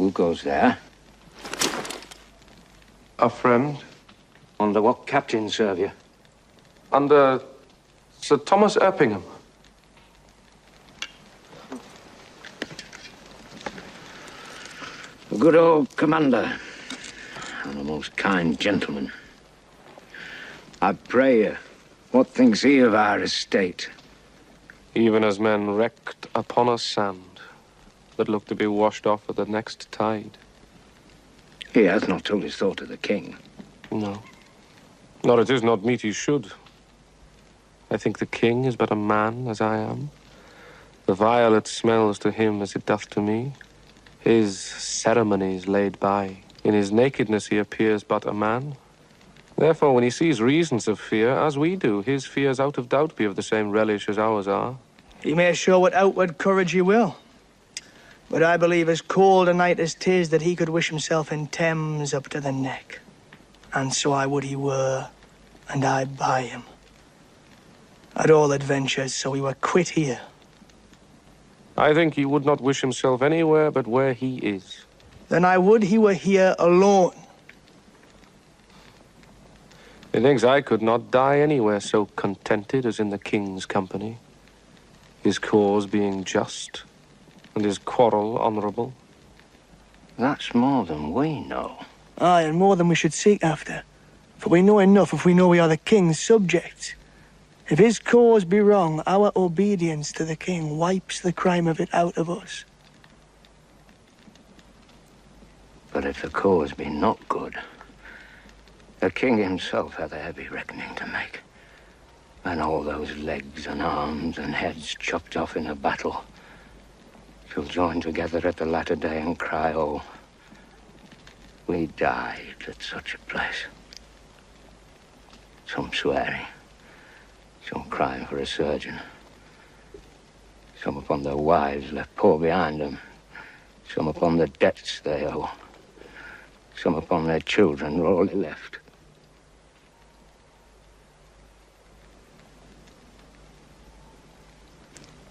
Who goes there? A friend. Under what captain serve you? Under Sir Thomas Erpingham. A good old commander, and a most kind gentleman. I pray you, what thinks he of our estate? Even as men wrecked upon a sand that looked to be washed off at the next tide. He hath not told his thought to the king. No. Nor it is not meet he should. I think the king is but a man, as I am. The violet smells to him as it doth to me. His ceremonies laid by. In his nakedness he appears but a man. Therefore, when he sees reasons of fear, as we do, his fears out of doubt be of the same relish as ours are. He may show what outward courage he will. But I believe as cold a night as 'tis that he could wish himself in Thames up to the neck. And so I would he were, and I by him. At all adventures, so he were quit here. I think he would not wish himself anywhere but where he is. Then I would he were here alone. Methinks I could not die anywhere so contented as in the king's company, his cause being just, and his quarrel honourable. That's more than we know. Aye, and more than we should seek after. For we know enough if we know we are the king's subjects. If his cause be wrong, our obedience to the king wipes the crime of it out of us. But if the cause be not good, the king himself hath a heavy reckoning to make. And all those legs and arms and heads chopped off in a battle shall join together at the latter day and cry, oh, we died at such a place. Some swearing, some crying for a surgeon, some upon their wives left poor behind them, some upon the debts they owe, some upon their children rawly left.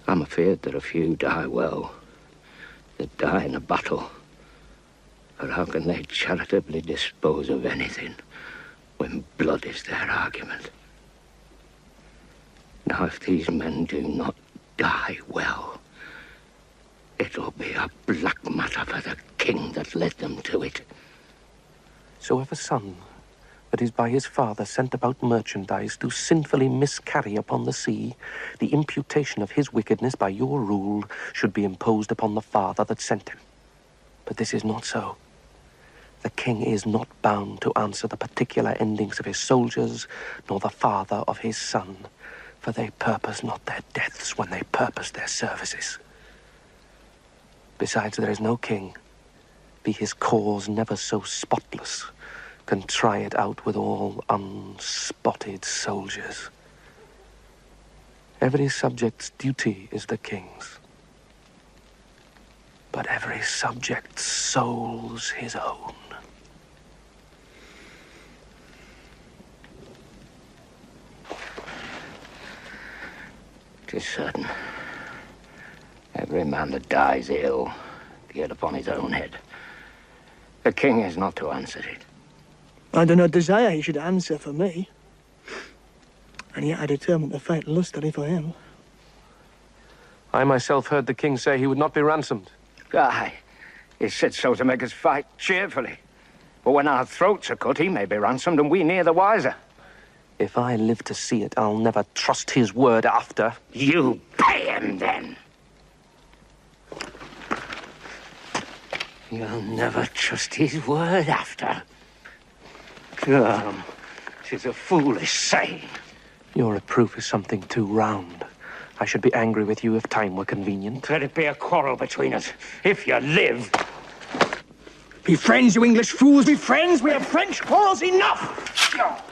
I'm afeard that a few die well, that die in a battle. But how can they charitably dispose of anything when blood is their argument? Now, if these men do not die well, it'll be a black matter for the king that led them to it. So if a son that is by his father sent about merchandise do sinfully miscarry upon the sea, the imputation of his wickedness by your rule should be imposed upon the father that sent him. But this is not so. The king is not bound to answer the particular endings of his soldiers, nor the father of his son, for they purpose not their deaths when they purpose their services. Besides, there is no king, be his cause never so spotless, can try it out with all unspotted soldiers. Every subject's duty is the king's, but every subject's soul's his own. 'Tis certain. Every man that dies ill, get upon his own head. The king is not to answer it. I do not desire he should answer for me. And yet I determined to fight lustily for him. I myself heard the king say he would not be ransomed. Aye, he said so to make us fight cheerfully. But when our throats are cut, he may be ransomed and we near the wiser. If I live to see it, I'll never trust his word after. You pay him, then. You'll never trust his word after. Come, 'tis a foolish saying. Your reproof is something too round. I should be angry with you if time were convenient. Let it be a quarrel between us, if you live. Be friends, you English fools, be friends. We have French quarrels enough.